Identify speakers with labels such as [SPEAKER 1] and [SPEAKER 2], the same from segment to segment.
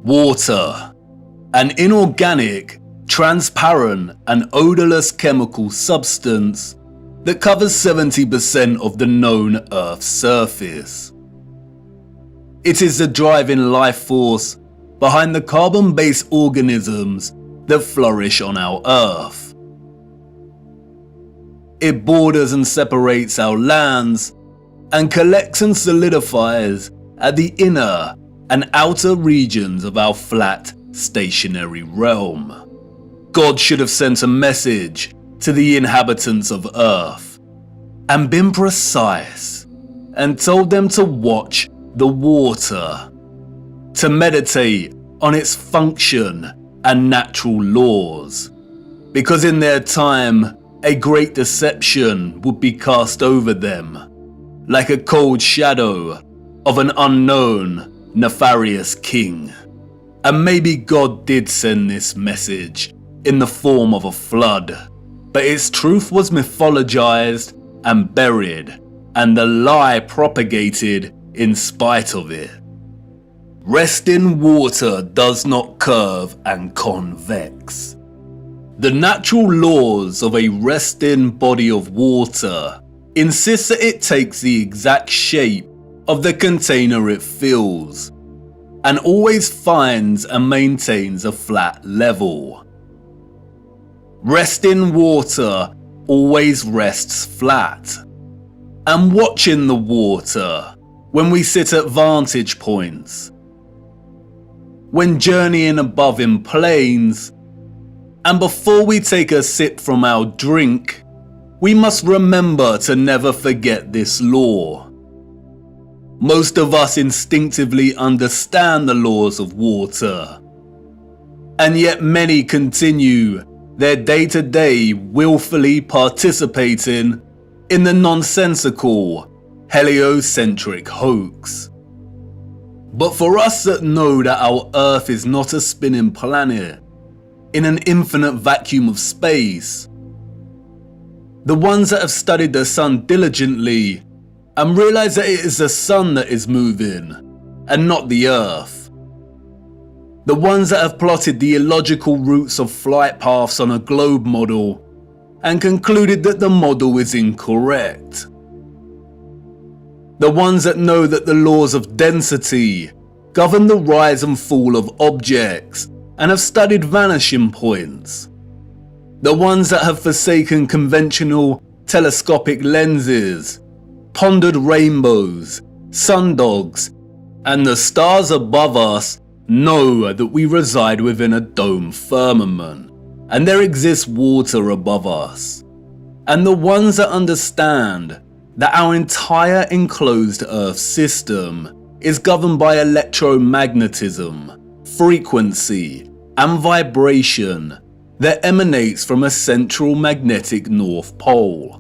[SPEAKER 1] Water, an inorganic, transparent and odorless chemical substance that covers 70% of the known Earth's surface. It is the driving life force behind the carbon-based organisms that flourish on our Earth. It borders and separates our lands and collects and solidifies at the inner and outer regions of our flat, stationary realm. God should have sent a message to the inhabitants of Earth and been precise and told them to watch the water, to meditate on its function and natural laws, because in their time a great deception would be cast over them, like a cold shadow of an unknown, nefarious king. And maybe God did send this message in the form of a flood, but its truth was mythologized and buried, and the lie propagated in spite of it. Resting water does not curve and convex. The natural laws of a resting body of water insist that it takes the exact shape of the container it fills, and always finds and maintains a flat level. Resting water always rests flat. And watching the water when we sit at vantage points, when journeying above in planes, and before we take a sip from our drink, we must remember to never forget this law. Most of us instinctively understand the laws of water, and yet many continue their day-to-day willfully participating in the nonsensical, heliocentric hoax. But for us that know that our Earth is not a spinning planet in an infinite vacuum of space, the ones that have studied the sun diligently and realize that it is the sun that is moving and not the Earth, the ones that have plotted the illogical routes of flight paths on a globe model and concluded that the model is incorrect, the ones that know that the laws of density govern the rise and fall of objects and have studied vanishing points, the ones that have forsaken conventional telescopic lenses, pondered rainbows, sundogs, and the stars above us know that we reside within a dome firmament and there exists water above us, and the ones that understand that our entire enclosed Earth system is governed by electromagnetism, frequency, and vibration that emanates from a central magnetic North Pole.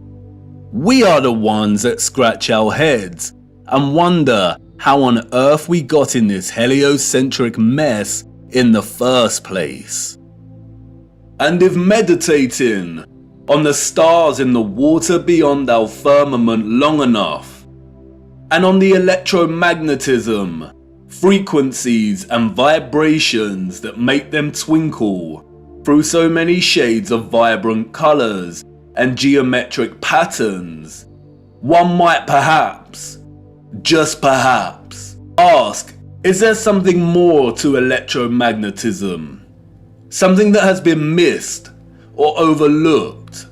[SPEAKER 1] We are the ones that scratch our heads and wonder how on earth we got in this heliocentric mess in the first place. And if meditating on the stars in the water beyond our firmament long enough, and on the electromagnetism, frequencies and vibrations that make them twinkle through so many shades of vibrant colours and geometric patterns, one might perhaps, just perhaps, ask, is there something more to electromagnetism? Something that has been missed or overlooked?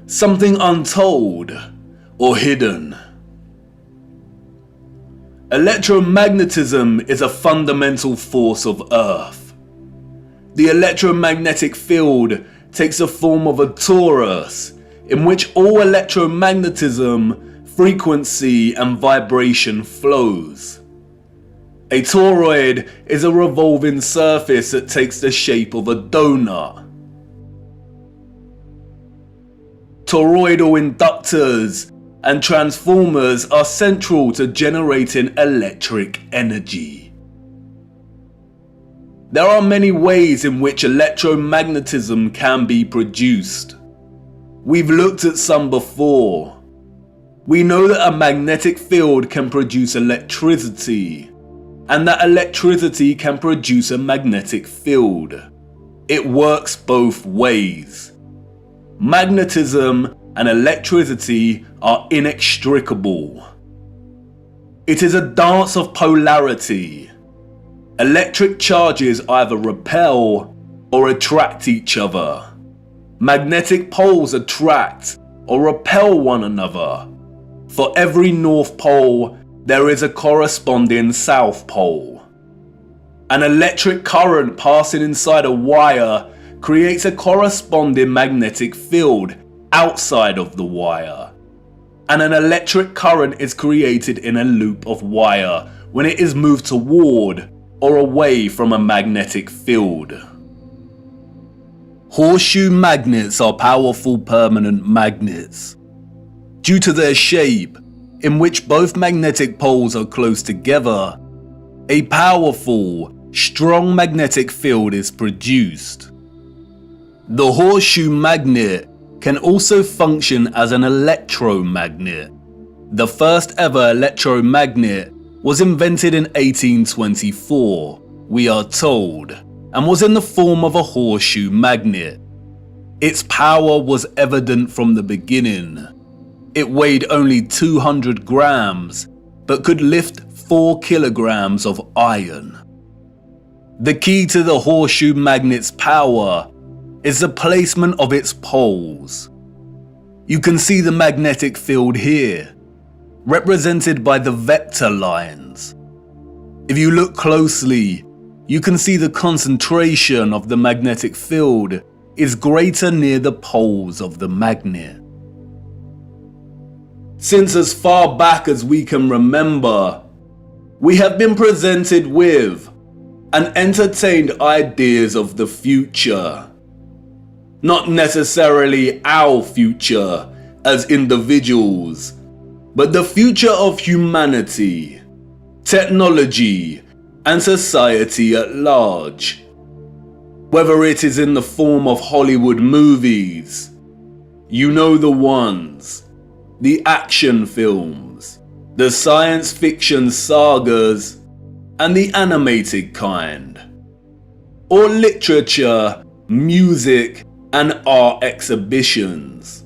[SPEAKER 1] Something untold or hidden? Electromagnetism is a fundamental force of Earth. The electromagnetic field takes the form of a torus in which all electromagnetism, frequency and vibration flows. A toroid is a revolving surface that takes the shape of a donut. Toroidal inductors and transformers are central to generating electric energy. There are many ways in which electromagnetism can be produced. We've looked at some before. We know that a magnetic field can produce electricity, and that electricity can produce a magnetic field. It works both ways. Magnetism and electricity are inextricable. It is a dance of polarity. Electric charges either repel or attract each other. Magnetic poles attract or repel one another. For every North Pole, there is a corresponding South Pole. An electric current passing inside a wire creates a corresponding magnetic field outside of the wire. And an electric current is created in a loop of wire when it is moved toward or away from a magnetic field. Horseshoe magnets are powerful permanent magnets. Due to their shape, in which both magnetic poles are close together, a powerful, strong magnetic field is produced. The horseshoe magnet can also function as an electromagnet. The first ever electromagnet was invented in 1824, we are told, and was in the form of a horseshoe magnet. Its power was evident from the beginning. It weighed only 200 grams, but could lift 4 kilograms of iron. The key to the horseshoe magnet's power is the placement of its poles. You can see the magnetic field here, represented by the vector lines. If you look closely, you can see the concentration of the magnetic field is greater near the poles of the magnet. Since as far back as we can remember, we have been presented with and entertained ideas of the future. Not necessarily our future as individuals, but the future of humanity, technology, and society at large. Whether it is in the form of Hollywood movies, you know the ones, the action films, the science fiction sagas, and the animated kind, or literature, music, and art exhibitions.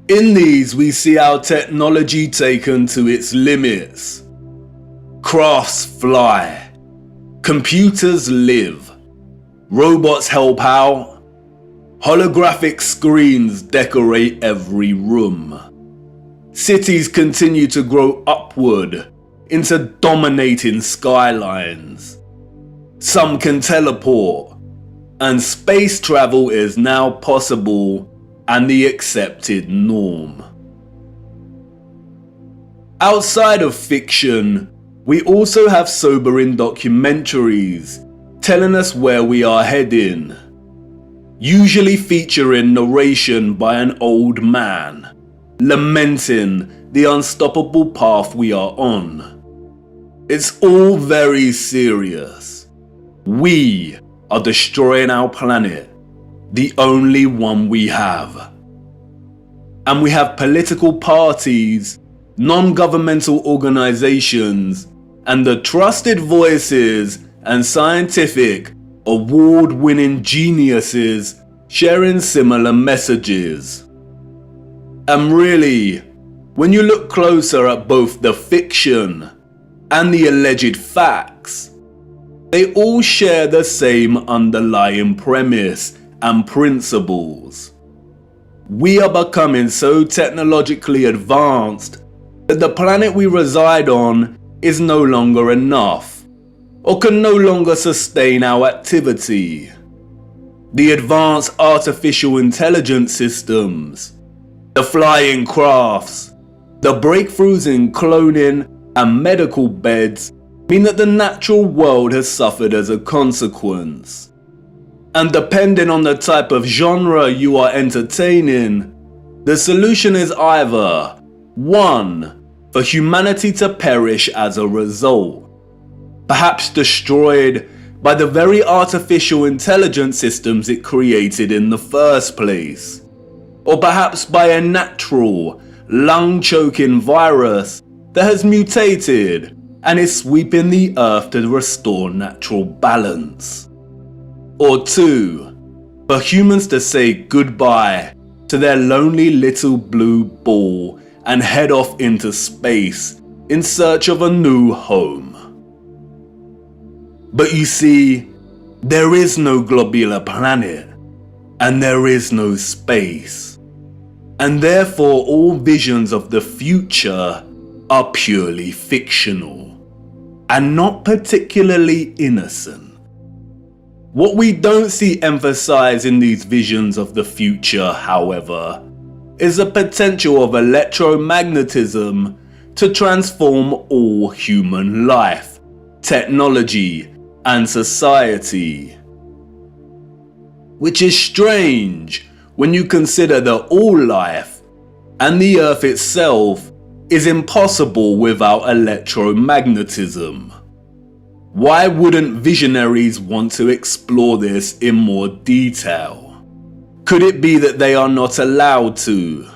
[SPEAKER 1] In these we see our technology taken to its limits. Crafts fly, computers live, robots help out, holographic screens decorate every room. Cities continue to grow upward into dominating skylines. Some can teleport, and space travel is now possible and the accepted norm. Outside of fiction, we also have sobering documentaries telling us where we are heading, usually featuring narration by an old man, lamenting the unstoppable path we are on. It's all very serious. We are destroying our planet, the only one we have. And we have political parties, non-governmental organizations, and the trusted voices and scientific, award-winning geniuses sharing similar messages. And really, when you look closer at both the fiction and the alleged facts, they all share the same underlying premise and principles. We are becoming so technologically advanced that the planet we reside on is no longer enough, or can no longer sustain our activity. The advanced artificial intelligence systems, the flying crafts, the breakthroughs in cloning and medical beds mean that the natural world has suffered as a consequence. And depending on the type of genre you are entertaining, the solution is either 1. For humanity to perish as a result, perhaps destroyed by the very artificial intelligence systems it created in the first place, or perhaps by a natural, lung-choking virus that has mutated and is sweeping the Earth to restore natural balance. Or 2, for humans to say goodbye to their lonely little blue ball and head off into space in search of a new home. But you see, there is no globular planet, and there is no space, and therefore all visions of the future are purely fictional, and not particularly innocent. What we don't see emphasized in these visions of the future, however, is the potential of electromagnetism to transform all human life, technology, and society. Which is strange when you consider that all life, and the Earth itself, is impossible without electromagnetism. Why wouldn't visionaries want to explore this in more detail? Could it be that they are not allowed to?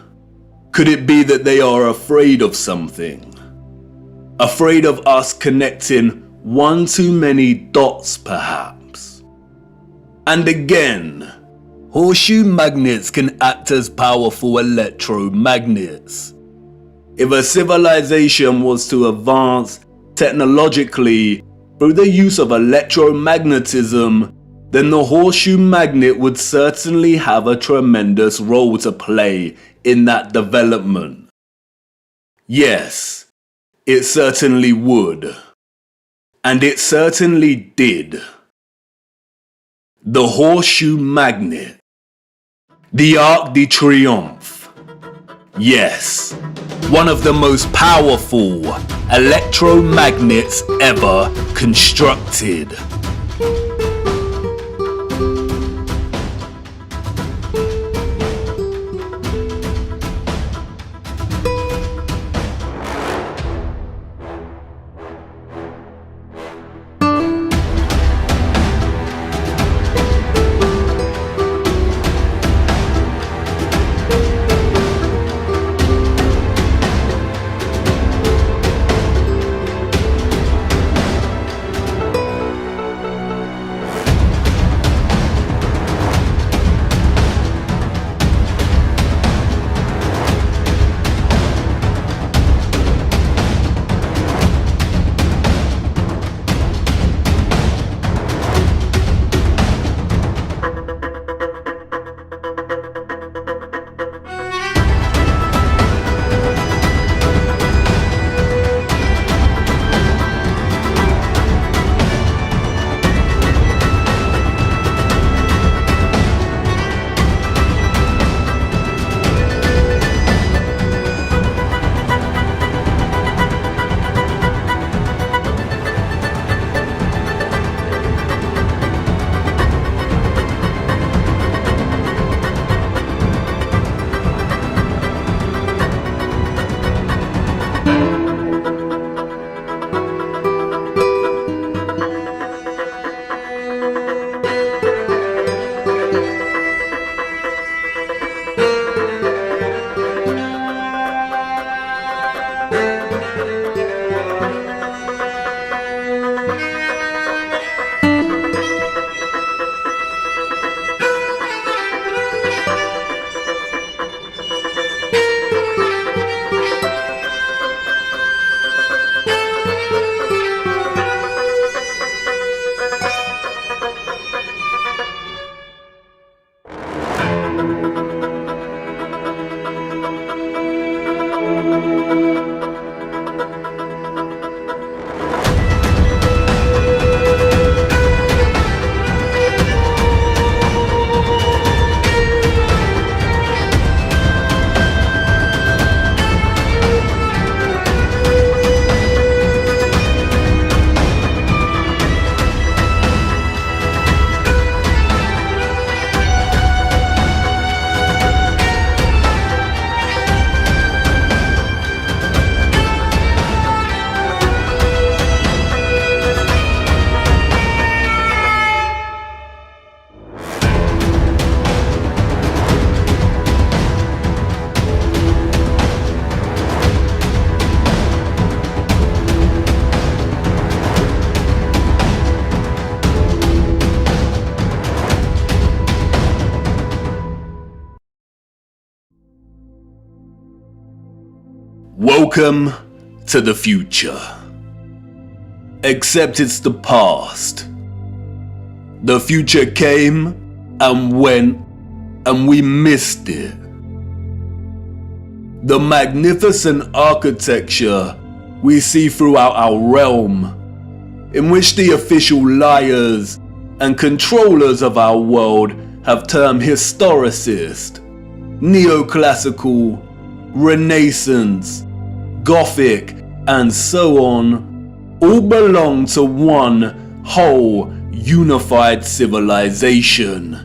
[SPEAKER 1] Could it be that they are afraid of something? Afraid of us connecting one too many dots, perhaps? And again, horseshoe magnets can act as powerful electromagnets. If a civilization was to advance technologically through the use of electromagnetism, then the horseshoe magnet would certainly have a tremendous role to play in that development. Yes, it certainly would. And it certainly did. The horseshoe magnet. The Arc de Triomphe. Yes, one of the most powerful electromagnets ever constructed. Welcome to the future. Except it's the past. The future came and went, and we missed it. The magnificent architecture we see throughout our realm, in which the official liars and controllers of our world have termed historicist, neoclassical, Renaissance, Gothic, and so on, all belong to one whole unified civilization.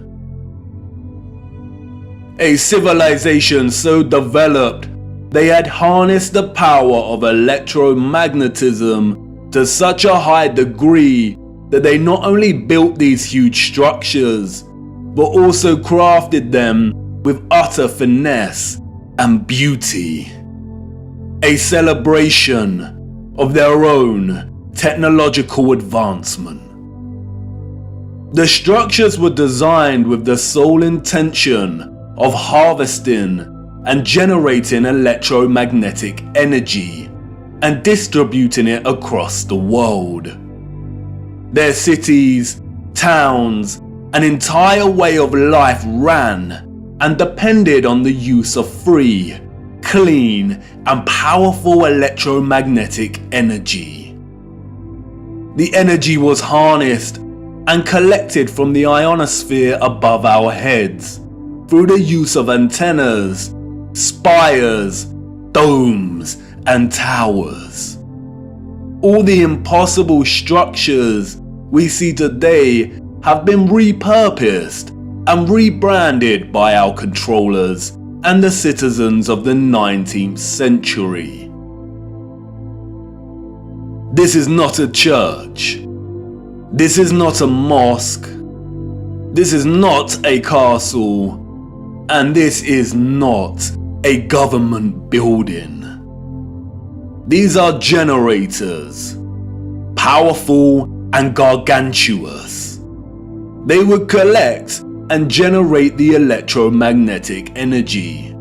[SPEAKER 1] A civilization so developed they had harnessed the power of electromagnetism to such a high degree that they not only built these huge structures, but also crafted them with utter finesse and beauty. A celebration of their own technological advancement. The structures were designed with the sole intention of harvesting and generating electromagnetic energy and distributing it across the world. Their cities, towns, an entire way of life ran and depended on the use of free, clean, and powerful electromagnetic energy. The energy was harnessed and collected from the ionosphere above our heads through the use of antennas, spires, domes, and towers. All the impossible structures we see today have been repurposed and rebranded by our controllers and the citizens of the 19th century. This is not a church. This is not a mosque. This is not a castle. And this is not a government building. These are generators, powerful and gargantuous. They would collect and generate the electromagnetic energy,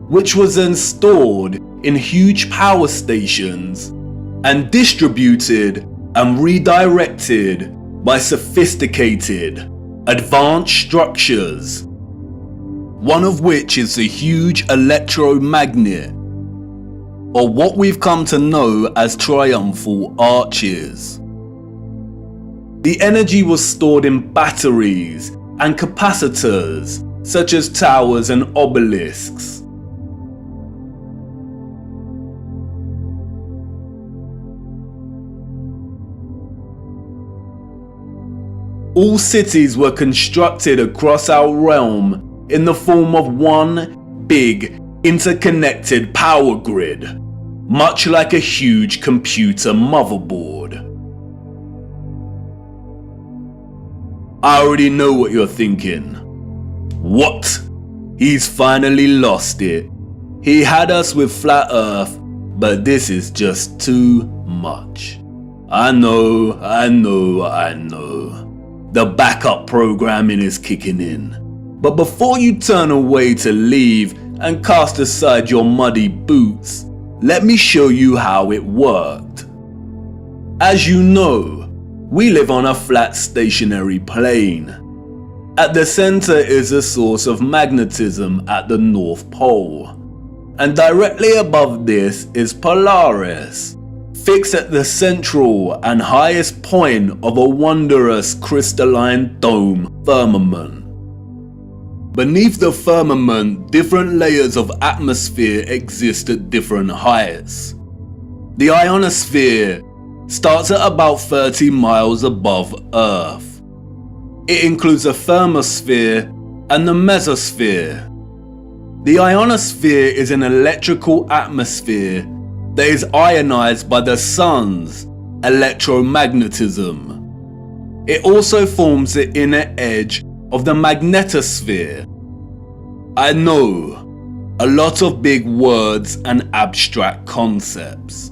[SPEAKER 1] which was then stored in huge power stations and distributed and redirected by sophisticated, advanced structures, one of which is the huge electromagnet, or what we've come to know as triumphal arches. The energy was stored in batteries and capacitors, such as towers and obelisks. All cities were constructed across our realm in the form of one big, interconnected power grid, much like a huge computer motherboard. I already know what you're thinking. What? He's finally lost it. He had us with flat earth, but this is just too much. I know. The backup programming is kicking in. But before you turn away to leave and cast aside your muddy boots, let me show you how it worked. As you know, we live on a flat stationary plane. At the center is a source of magnetism at the North Pole, and directly above this is Polaris, fixed at the central and highest point of a wondrous crystalline dome firmament. Beneath the firmament, different layers of atmosphere exist at different heights. The ionosphere starts at about 30 miles above Earth. It includes a thermosphere and the mesosphere. The ionosphere is an electrical atmosphere that is ionized by the sun's electromagnetism. It also forms the inner edge of the magnetosphere. I know, a lot of big words and abstract concepts,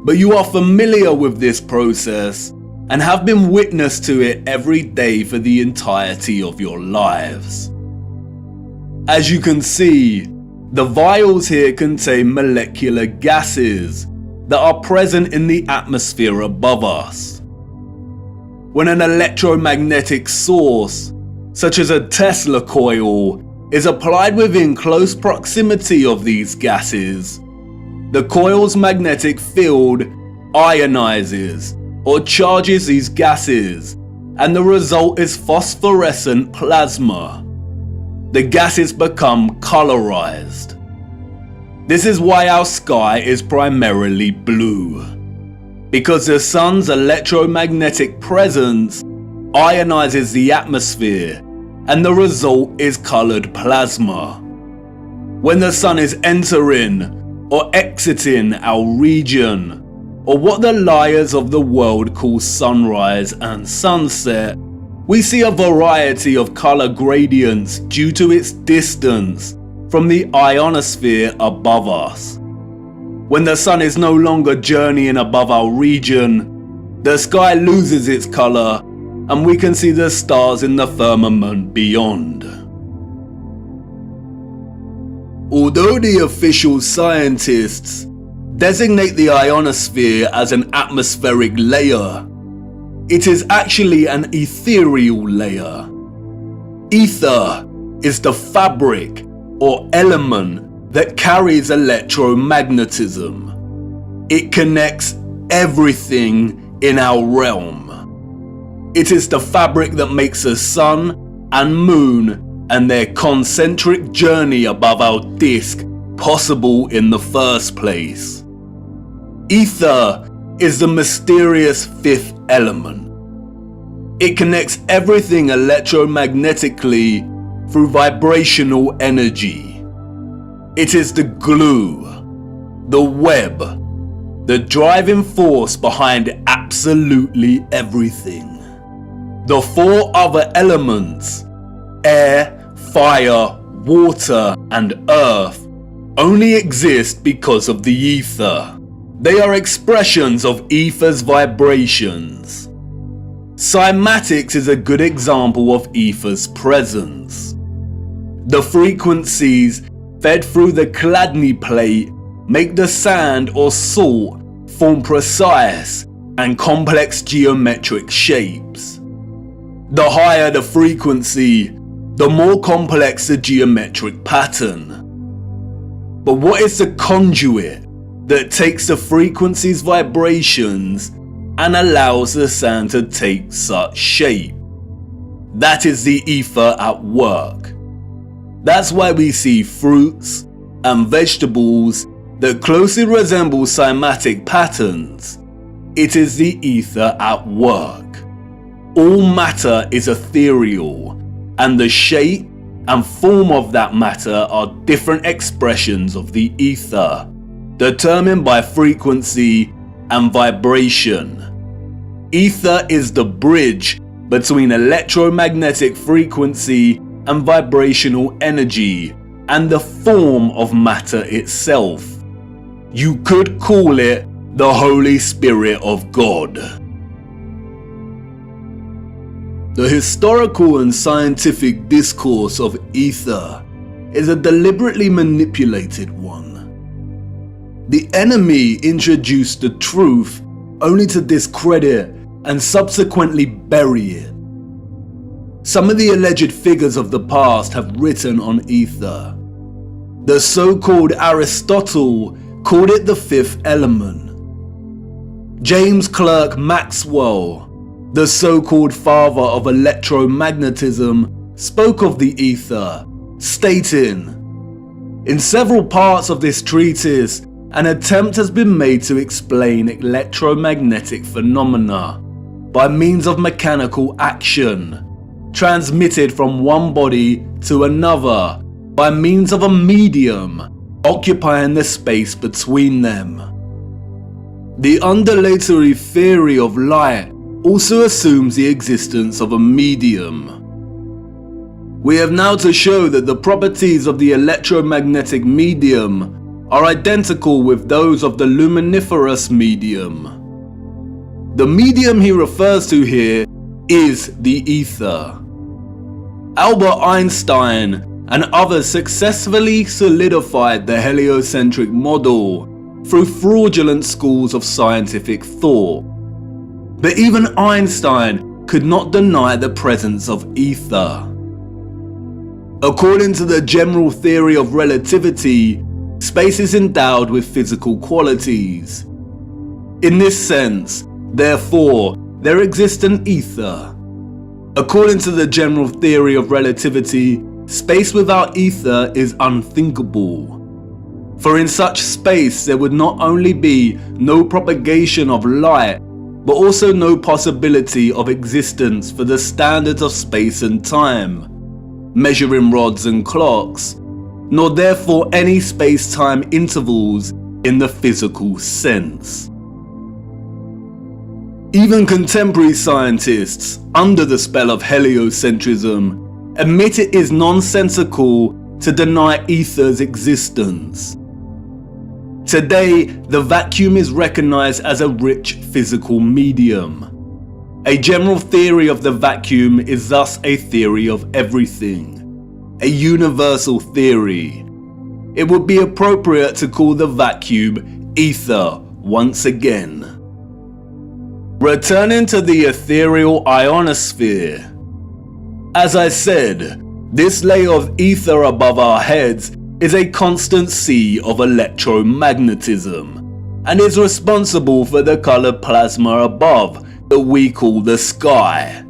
[SPEAKER 1] but you are familiar with this process and have been witness to it every day for the entirety of your lives. As you can see, The vials here contain molecular gases that are present in the atmosphere above us. When an electromagnetic source, such as a Tesla coil, is applied within close proximity of these gases, the coil's magnetic field ionizes or charges these gases, and the result is phosphorescent plasma. The gases become colorized. This is why our sky is primarily blue, because the sun's electromagnetic presence ionizes the atmosphere, and the result is colored plasma. When the sun is entering or exiting our region, or what the liars of the world call sunrise and sunset, we see a variety of color gradients due to its distance from the ionosphere above us. When the sun is no longer journeying above our region, the sky loses its color and we can see the stars in the firmament beyond. Although the official scientists designate the ionosphere as an atmospheric layer, it is actually an ethereal layer. Ether is the fabric or element that carries electromagnetism. It connects everything in our realm. It is the fabric that makes the sun and moon and their concentric journey above our disk possible in the first place. Ether is the mysterious fifth element. It connects everything electromagnetically through vibrational energy. It is the glue, the web, the driving force behind absolutely everything. The four other elements, air, fire, water, and earth, only exist because of the ether. They are expressions of ether's vibrations. Cymatics is a good example of ether's presence. The frequencies fed through the Chladni plate make the sand or salt form precise and complex geometric shapes. The higher the frequency, the more complex the geometric pattern. But what is the conduit that takes the frequency's vibrations and allows the sand to take such shape? That is the ether at work. That's why we see fruits and vegetables that closely resemble cymatic patterns. It is the ether at work. All matter is ethereal, and the shape and form of that matter are different expressions of the ether, determined by frequency and vibration. Ether is the bridge between electromagnetic frequency and vibrational energy and the form of matter itself. You could call it the Holy Spirit of God. The historical and scientific discourse of ether is a deliberately manipulated one. The enemy introduced the truth only to discredit and subsequently bury it. Some of the alleged figures of the past have written on ether. The so-called Aristotle called it the fifth element. James Clerk Maxwell, the so-called father of electromagnetism, spoke of the ether, stating, "In several parts of this treatise, an attempt has been made to explain electromagnetic phenomena by means of mechanical action, transmitted from one body to another by means of a medium occupying the space between them." The undulatory theory of light also assumes the existence of a medium. We have now to show that the properties of the electromagnetic medium are identical with those of the luminiferous medium. The medium he refers to here is the ether. Albert Einstein and others successfully solidified the heliocentric model through fraudulent schools of scientific thought. But even Einstein could not deny the presence of ether. According to the general theory of relativity, space is endowed with physical qualities. In this sense, therefore, there exists an ether. According to the general theory of relativity, space without ether is unthinkable. For in such space there would not only be no propagation of light, but also no possibility of existence for the standards of space and time, measuring rods and clocks, nor therefore any space-time intervals in the physical sense. Even contemporary scientists, under the spell of heliocentrism, admit it is nonsensical to deny ether's existence. Today, the vacuum is recognized as a rich physical medium. A general theory of the vacuum is thus a theory of everything, a universal theory. It would be appropriate to call the vacuum ether once again. Returning to the ethereal ionosphere. As I said, this layer of ether above our heads is a constant sea of electromagnetism, and is responsible for the colored plasma above that we call the sky.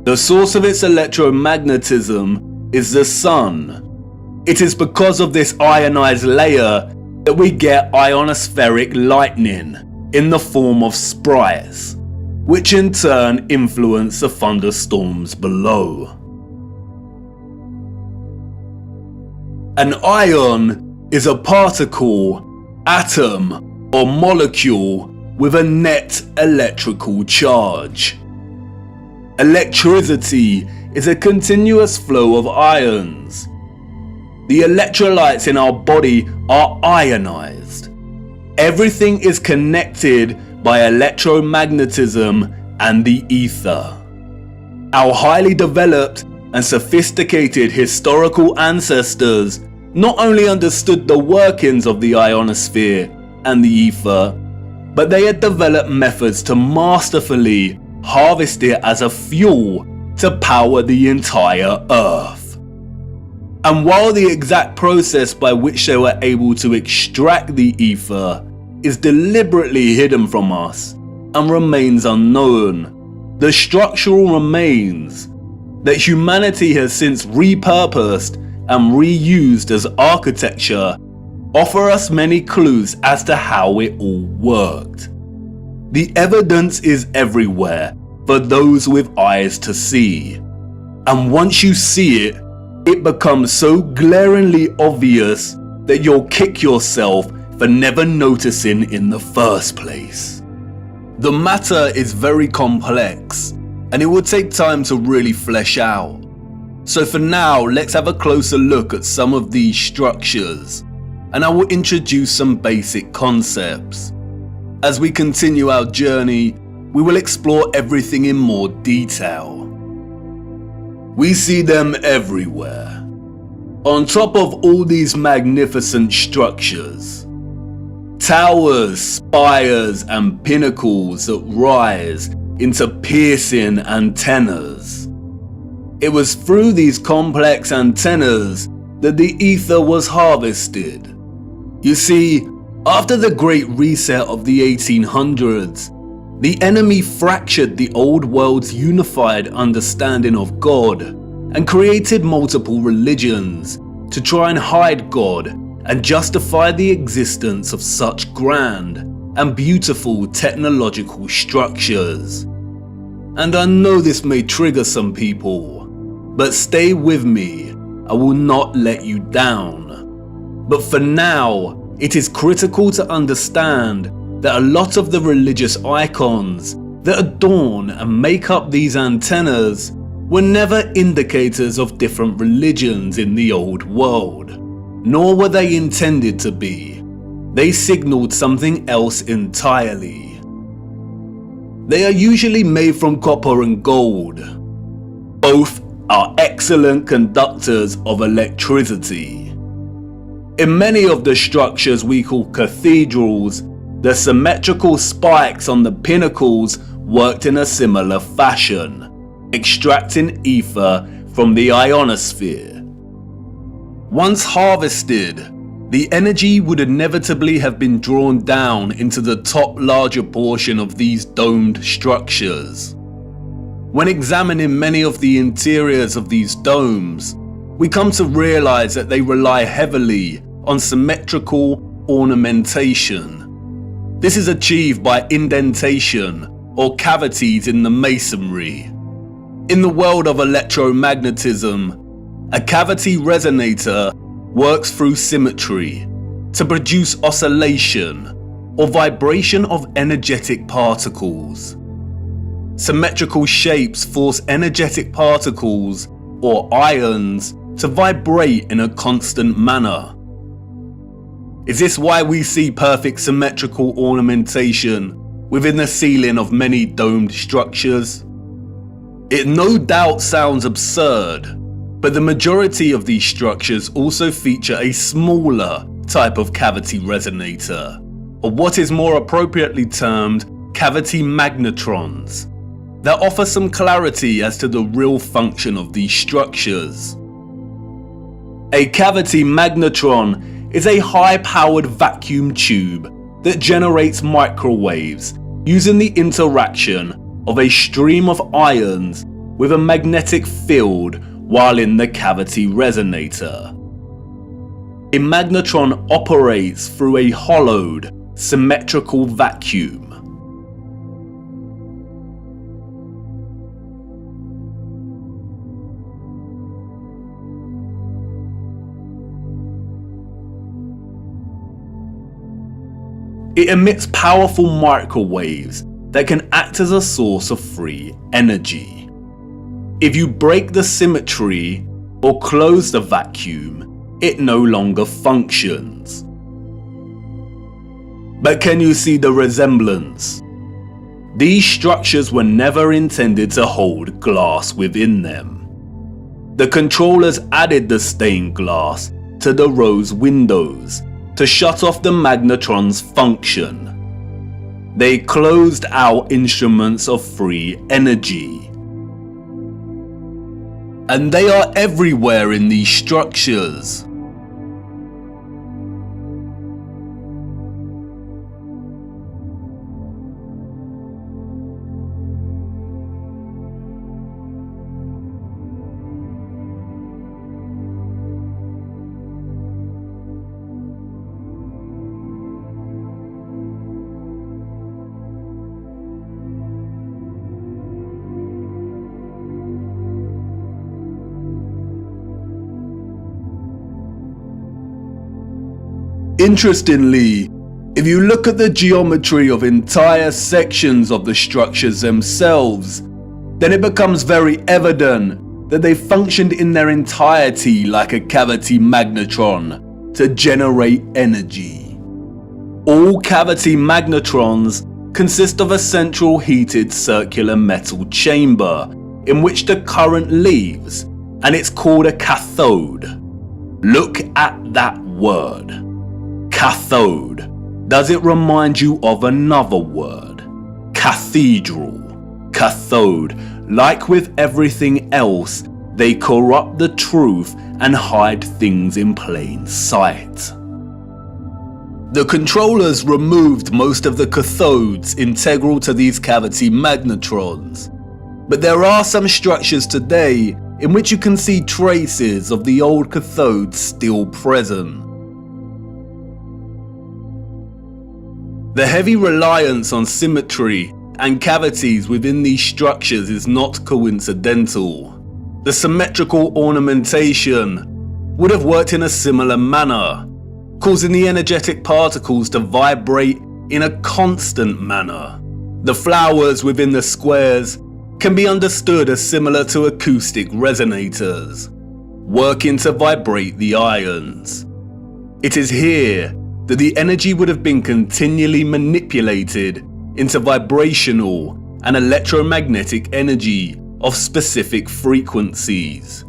[SPEAKER 1] The source of its electromagnetism is the sun. It is because of this ionized layer that we get ionospheric lightning in the form of sprites, which in turn influence the thunderstorms below. An ion is a particle, atom, or molecule with a net electrical charge. Electricity is a continuous flow of ions. The electrolytes in our body are ionized. Everything is connected by electromagnetism and the ether. Our highly developed and sophisticated historical ancestors not only understood the workings of the ionosphere and the ether, but they had developed methods to masterfully harvest it as a fuel to power the entire Earth. And while the exact process by which they were able to extract the ether is deliberately hidden from us and remains unknown, the structural remains that humanity has since repurposed and reused as architecture offer us many clues as to how it all worked. The evidence is everywhere for those with eyes to see, and once you see it, it becomes so glaringly obvious that you'll kick yourself for never noticing in the first place. The matter is very complex, and it would take time to really flesh out. So for now, let's have a closer look at some of these structures, and I will introduce some basic concepts. As we continue our journey, we will explore everything in more detail. We see them everywhere. On top of all these magnificent structures, towers, spires, and pinnacles that rise into piercing antennas. It was through these complex antennas that the ether was harvested. You see, after the Great Reset of the 1800s, the enemy fractured the old world's unified understanding of God and created multiple religions to try and hide God and justify the existence of such grand and beautiful technological structures. And I know this may trigger some people, but stay with me, I will not let you down. But for now, it is critical to understand that a lot of the religious icons that adorn and make up these antennas were never indicators of different religions in the old world, nor were they intended to be. They signaled something else entirely. They are usually made from copper and gold, both are excellent conductors of electricity. In many of the structures we call cathedrals, the symmetrical spikes on the pinnacles worked in a similar fashion, extracting ether from the ionosphere. Once harvested, the energy would inevitably have been drawn down into the top larger portion of these domed structures. When examining many of the interiors of these domes, we come to realize that they rely heavily on symmetrical ornamentation. This is achieved by indentation or cavities in the masonry. In the world of electromagnetism, a cavity resonator works through symmetry to produce oscillation or vibration of energetic particles. Symmetrical shapes force energetic particles or ions to vibrate in a constant manner. Is this why we see perfect symmetrical ornamentation within the ceiling of many domed structures? It no doubt sounds absurd, but the majority of these structures also feature a smaller type of cavity resonator, or what is more appropriately termed cavity magnetrons, that offer some clarity as to the real function of these structures. A cavity magnetron is a high-powered vacuum tube that generates microwaves using the interaction of a stream of ions with a magnetic field while in the cavity resonator. A magnetron operates through a hollowed, symmetrical vacuum. It emits powerful microwaves that can act as a source of free energy. If you break the symmetry or close the vacuum, it no longer functions. But can you see the resemblance? These structures were never intended to hold glass within them. The controllers added the stained glass to the rose windows to shut off the magnetron's function. They closed out instruments of free energy. And they are everywhere in these structures. Interestingly, if you look at the geometry of entire sections of the structures themselves, then it becomes very evident that they functioned in their entirety like a cavity magnetron to generate energy. All cavity magnetrons consist of a central heated circular metal chamber in which the current leaves, and it's called a cathode. Look at that word. Cathode. Does it remind you of another word? Cathedral. Cathode. Like with everything else, they corrupt the truth and hide things in plain sight. The controllers removed most of the cathodes integral to these cavity magnetrons, but there are some structures today in which you can see traces of the old cathodes still present. The heavy reliance on symmetry and cavities within these structures is not coincidental. The symmetrical ornamentation would have worked in a similar manner, causing the energetic particles to vibrate in a constant manner. The flowers within the squares can be understood as similar to acoustic resonators, working to vibrate the ions. It is here that the energy would have been continually manipulated into vibrational and electromagnetic energy of specific frequencies.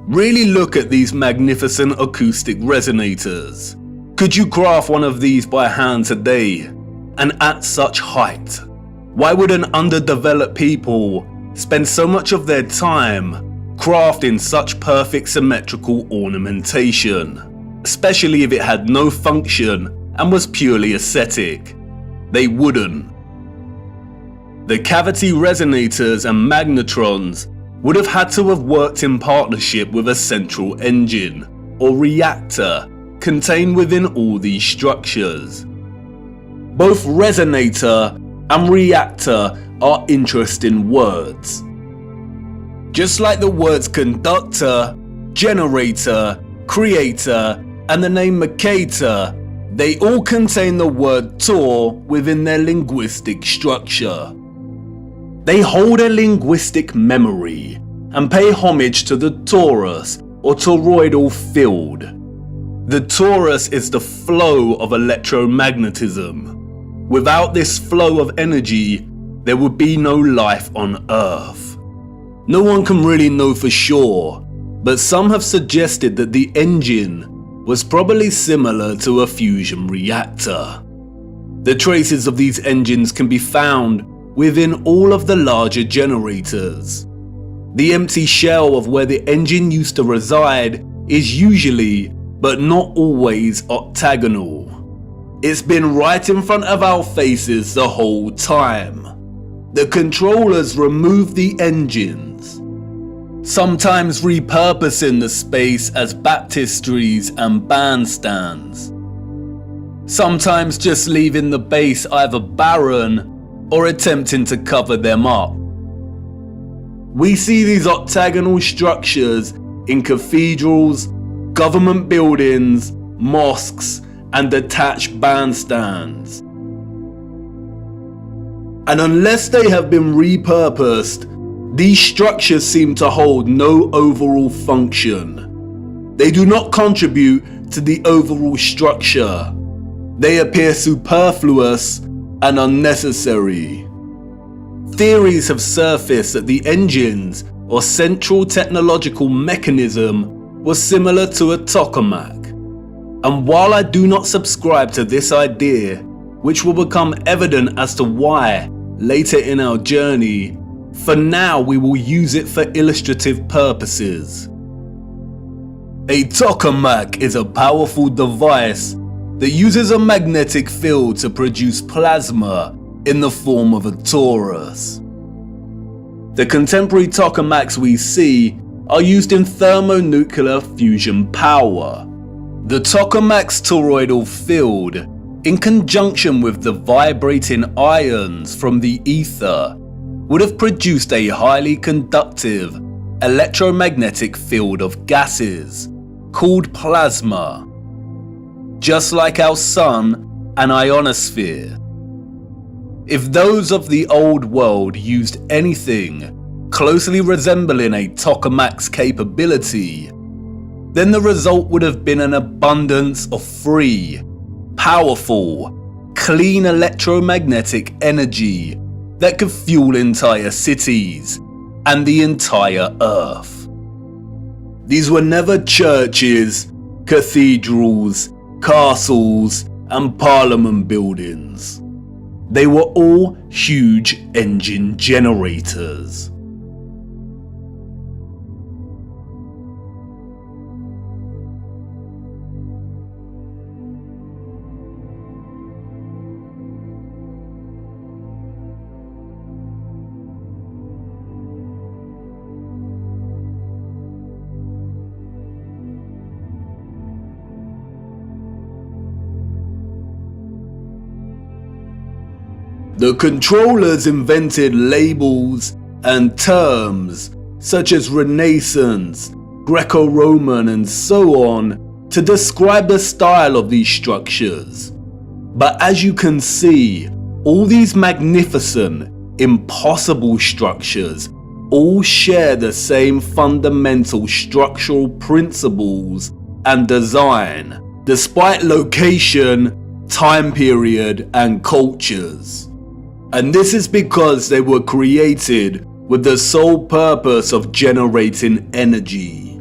[SPEAKER 1] Really look at these magnificent acoustic resonators. Could you craft one of these by hand today, and at such height? Why would an underdeveloped people spend so much of their time crafting such perfect symmetrical ornamentation, especially if it had no function and was purely aesthetic? They wouldn't. The cavity resonators and magnetrons would have had to have worked in partnership with a central engine or reactor contained within all these structures. Both resonator and reactor are interesting words. Just like the words conductor, generator, creator, and the name Mercator, they all contain the word Tor within their linguistic structure. They hold a linguistic memory and pay homage to the torus or toroidal field. The torus is the flow of electromagnetism. Without this flow of energy, there would be no life on Earth. No one can really know for sure, but some have suggested that the engine was probably similar to a fusion reactor. The traces of these engines can be found within all of the larger generators. The empty shell of where the engine used to reside is usually, but not always, octagonal. It's been right in front of our faces the whole time. The controllers remove the engines, sometimes repurposing the space as baptistries and bandstands, sometimes just leaving the base either barren or attempting to cover them up. We see these octagonal structures in cathedrals, government buildings, mosques, and detached bandstands. And unless they have been repurposed, these structures seem to hold no overall function. They do not contribute to the overall structure. They appear superfluous and unnecessary. Theories have surfaced that the engines or central technological mechanism was similar to a tokamak. And while I do not subscribe to this idea, which will become evident as to why later in our journey, for now we will use it for illustrative purposes. A tokamak is a powerful device that uses a magnetic field to produce plasma in the form of a torus. The contemporary tokamaks we see are used in thermonuclear fusion power. The tokamak's toroidal field, in conjunction with the vibrating ions from the ether, would have produced a highly conductive electromagnetic field of gases called plasma, just like our sun and ionosphere. If those of the old world used anything closely resembling a tokamak's capability, then the result would have been an abundance of free, powerful, clean electromagnetic energy that could fuel entire cities and the entire Earth. These were never churches, cathedrals, castles, and parliament buildings. They were all huge engine generators. The controllers invented labels and terms such as Renaissance, Greco-Roman, and so on to describe the style of these structures. But as you can see, all these magnificent, impossible structures all share the same fundamental structural principles and design, despite location, time period, and cultures. And this is because they were created with the sole purpose of generating energy.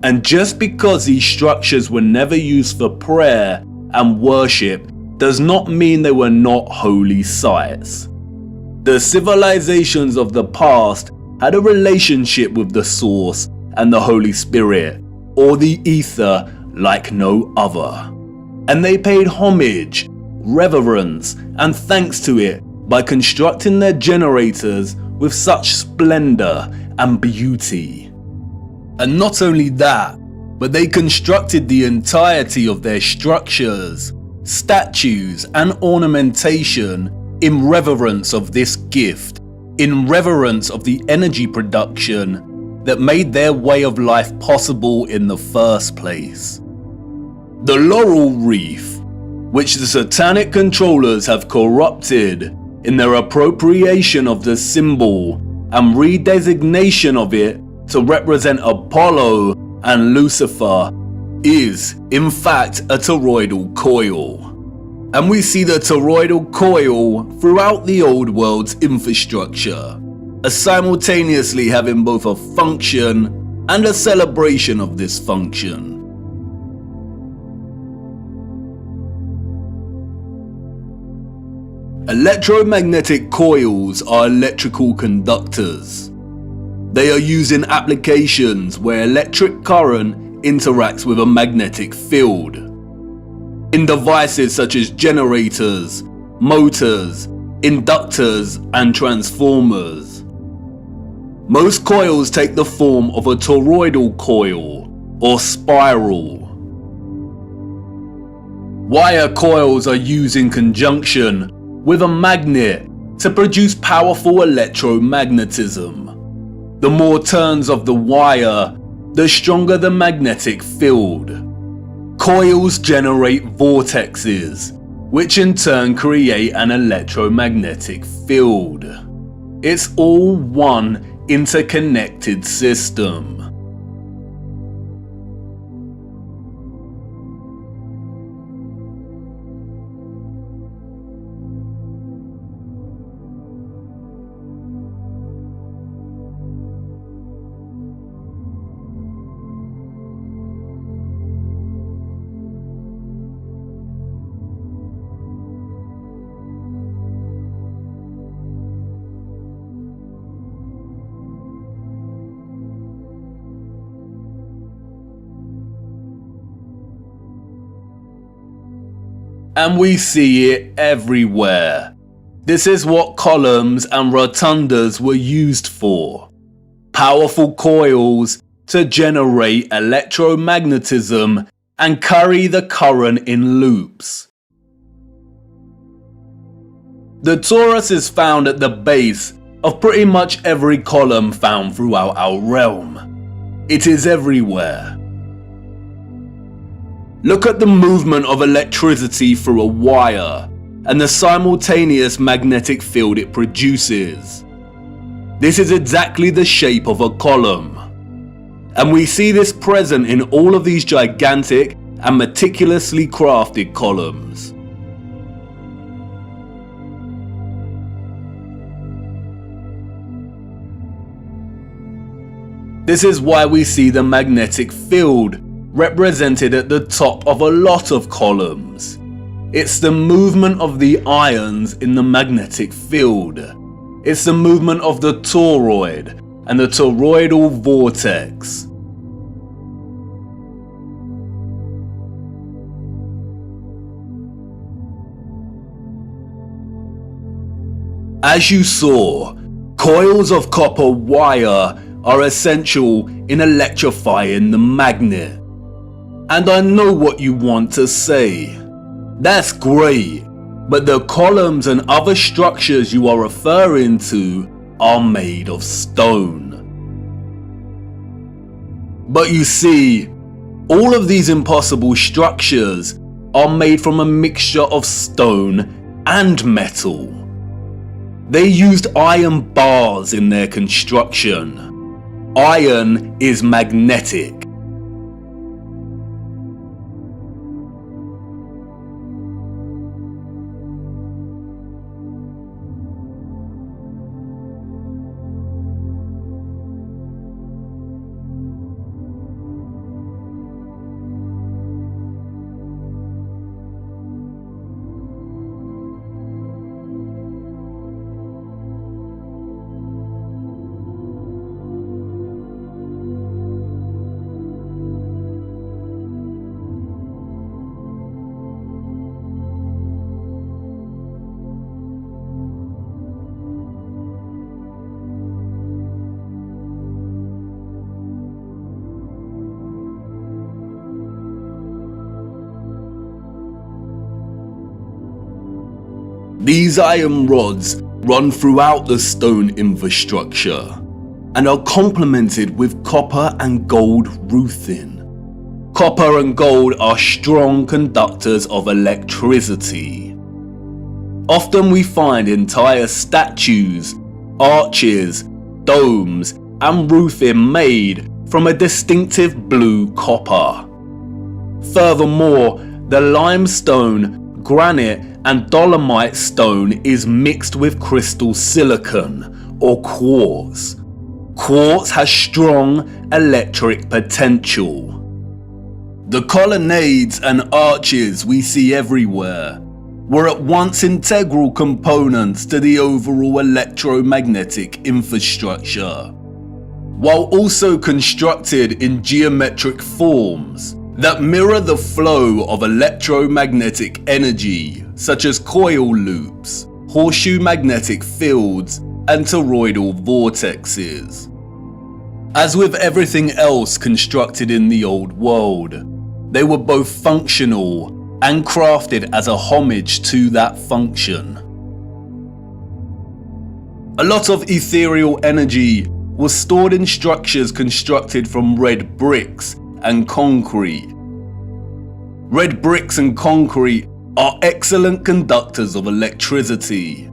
[SPEAKER 1] And just because these structures were never used for prayer and worship does not mean they were not holy sites. The civilizations of the past had a relationship with the Source and the Holy Spirit, or the Ether, like no other. And they paid homage, reverence, and thanks to it by constructing their generators with such splendor and beauty. And not only that, but they constructed the entirety of their structures, statues, and ornamentation in reverence of this gift, in reverence of the energy production that made their way of life possible in the first place. The laurel wreath, which the satanic controllers have corrupted in their appropriation of the symbol and redesignation of it to represent Apollo and Lucifer, is in fact a toroidal coil. And we see the toroidal coil throughout the old world's infrastructure, as simultaneously having both a function and a celebration of this function. Electromagnetic coils are electrical conductors. They are used in applications where electric current interacts with a magnetic field. In devices such as generators, motors, inductors, and transformers. Most coils take the form of a toroidal coil or spiral. Wire coils are used in conjunction with a magnet to produce powerful electromagnetism. The more turns of the wire, the stronger the magnetic field. Coils generate vortexes, which in turn create an electromagnetic field. It's all one interconnected system. And we see it everywhere. This is what columns and rotundas were used for. Powerful coils to generate electromagnetism and carry the current in loops. The torus is found at the base of pretty much every column found throughout our realm. It is everywhere. Look at the movement of electricity through a wire and the simultaneous magnetic field it produces. This is exactly the shape of a column. And we see this present in all of these gigantic and meticulously crafted columns. This is why we see the magnetic field represented at the top of a lot of columns. It's the movement of the ions in the magnetic field. It's the movement of the toroid and the toroidal vortex. As you saw, coils of copper wire are essential in electrifying the magnet. And I know what you want to say. That's great, but the columns and other structures you are referring to are made of stone. But you see, all of these impossible structures are made from a mixture of stone and metal. They used iron bars in their construction. Iron is magnetic. These iron rods run throughout the stone infrastructure and are complemented with copper and gold roofing. Copper and gold are strong conductors of electricity. Often we find entire statues, arches, domes, and roofing made from a distinctive blue copper. Furthermore, the limestone, granite, and dolomite stone is mixed with crystal silicon or quartz. Quartz has strong electric potential. The colonnades and arches we see everywhere were at once integral components to the overall electromagnetic infrastructure, while also constructed in geometric forms that mirror the flow of electromagnetic energy, such as coil loops, horseshoe magnetic fields, and toroidal vortexes. As with everything else constructed in the old world, they were both functional and crafted as a homage to that function. A lot of ethereal energy was stored in structures constructed from red bricks and concrete. Red bricks and concrete are excellent conductors of electricity.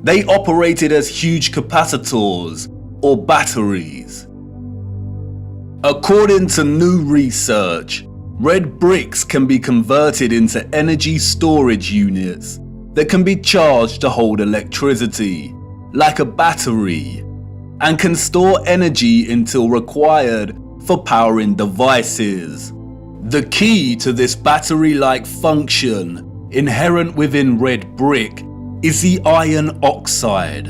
[SPEAKER 1] They operated as huge capacitors or batteries. According to new research, red bricks can be converted into energy storage units that can be charged to hold electricity, like a battery, and can store energy until required for powering devices. The key to this battery-like function inherent within red brick is the iron oxide.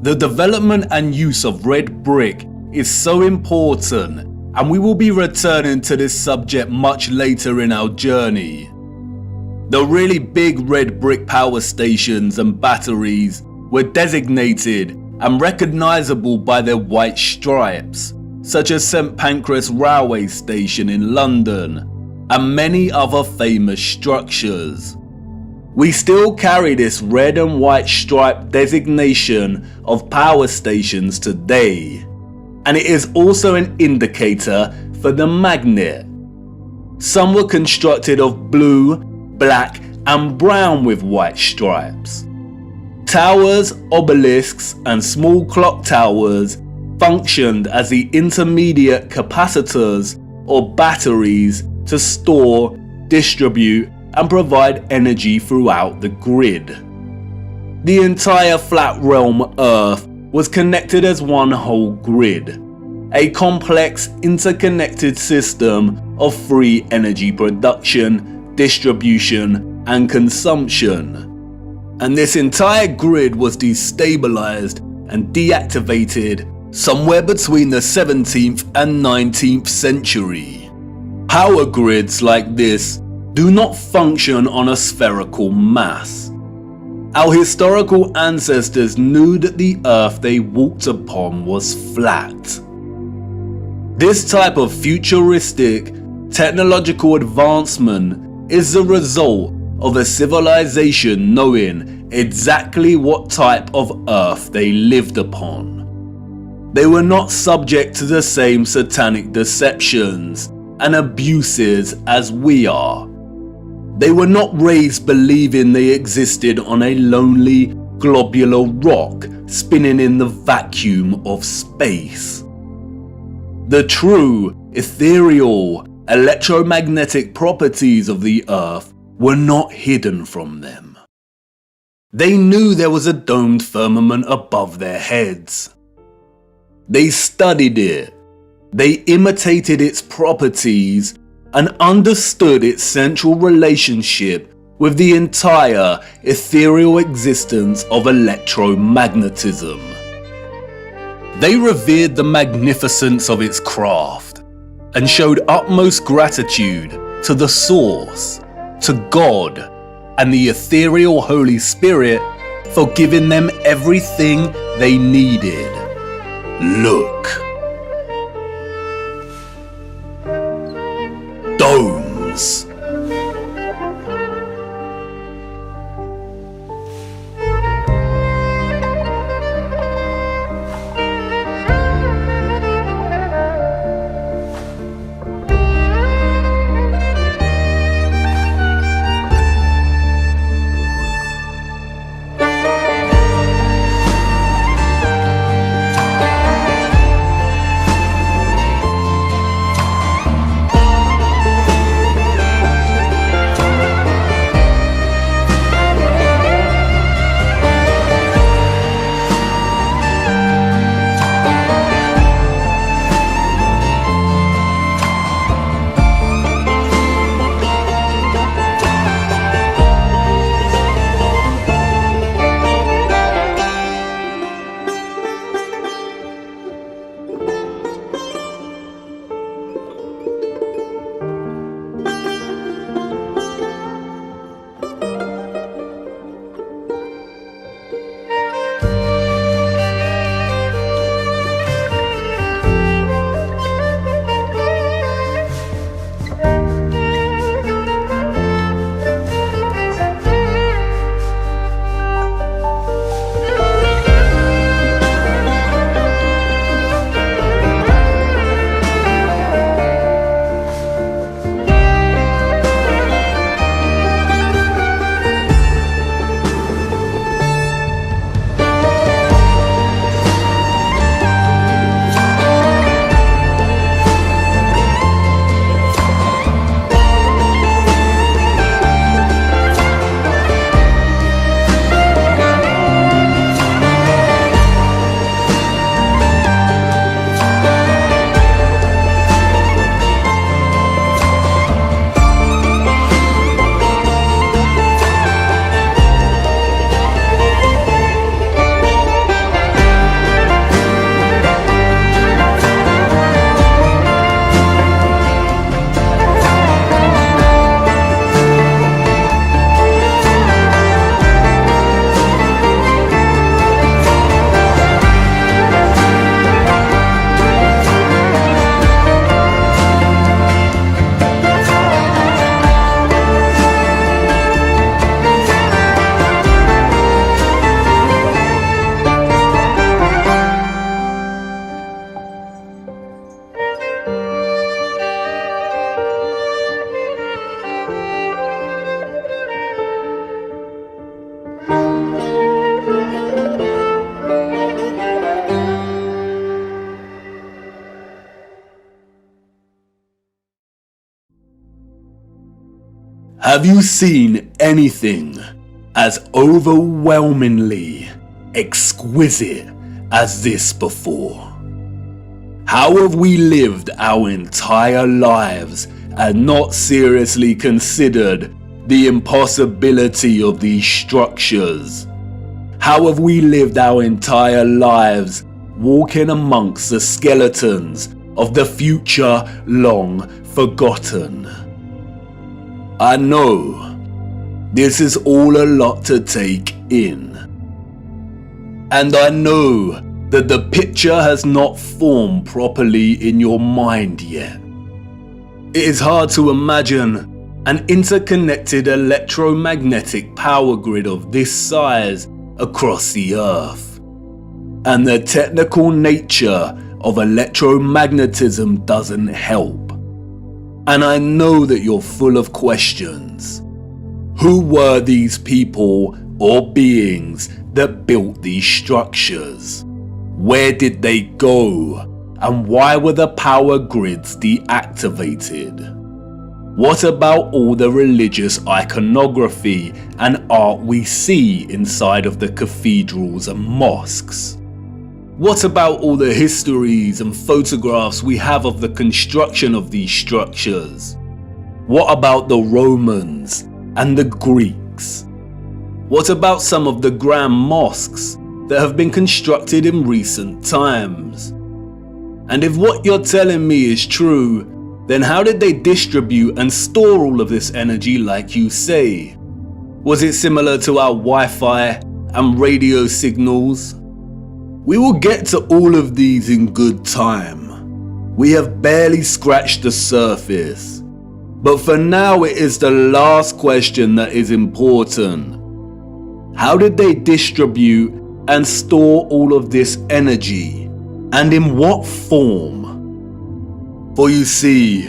[SPEAKER 1] The development and use of red brick is so important, and we will be returning to this subject much later in our journey. The really big red brick power stations and batteries were designated and recognizable by their white stripes, such as St Pancras Railway Station in London, and many other famous structures. We still carry this red and white stripe designation of power stations today, and it is also an indicator for the magnet. Some were constructed of blue, black, and brown with white stripes. Towers, obelisks, and small clock towers functioned as the intermediate capacitors or batteries to store, distribute, and provide energy throughout the grid. The entire flat realm Earth was connected as one whole grid, a complex interconnected system of free energy production, distribution, and consumption. And this entire grid was destabilized and deactivated somewhere between the 17th and 19th century. Power grids like this do not function on a spherical mass. Our historical ancestors knew that the earth they walked upon was flat. This type of futuristic technological advancement is the result of a civilization knowing exactly what type of earth they lived upon. They were not subject to the same satanic deceptions and abuses as we are. They were not raised believing they existed on a lonely, globular rock spinning in the vacuum of space. The true, ethereal, electromagnetic properties of the Earth were not hidden from them. They knew there was a domed firmament above their heads. They studied it. They imitated its properties and understood its central relationship with the entire ethereal existence of electromagnetism. They revered the magnificence of its craft and showed utmost gratitude to the Source, to God, and the ethereal Holy Spirit for giving them everything they needed. Look. Domes. Have you seen anything as overwhelmingly exquisite as this before? How have we lived our entire lives and not seriously considered the impossibility of these structures? How have we lived our entire lives walking amongst the skeletons of the future long forgotten? I know this is all a lot to take in, and I know that the picture has not formed properly in your mind yet. It is hard to imagine an interconnected electromagnetic power grid of this size across the Earth, and the technical nature of electromagnetism doesn't help. And I know that you're full of questions. Who were these people or beings that built these structures? Where did they go? And why were the power grids deactivated? What about all the religious iconography and art we see inside of the cathedrals and mosques? What about all the histories and photographs we have of the construction of these structures? What about the Romans and the Greeks? What about some of the grand mosques that have been constructed in recent times? And if what you're telling me is true, then how did they distribute and store all of this energy like you say? Was it similar to our Wi-Fi and radio signals? We will get to all of these in good time. We have barely scratched the surface. But for now, it is the last question that is important. How did they distribute and store all of this energy? And in what form? For you see,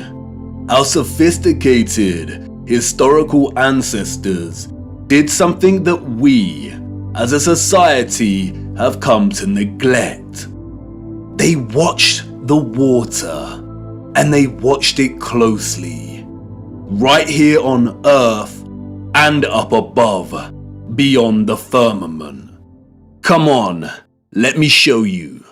[SPEAKER 1] our sophisticated historical ancestors did something that we, as a society, have come to neglect. They watched the water, and they watched it closely, right here on Earth and up above, beyond the firmament. Come on, let me show you.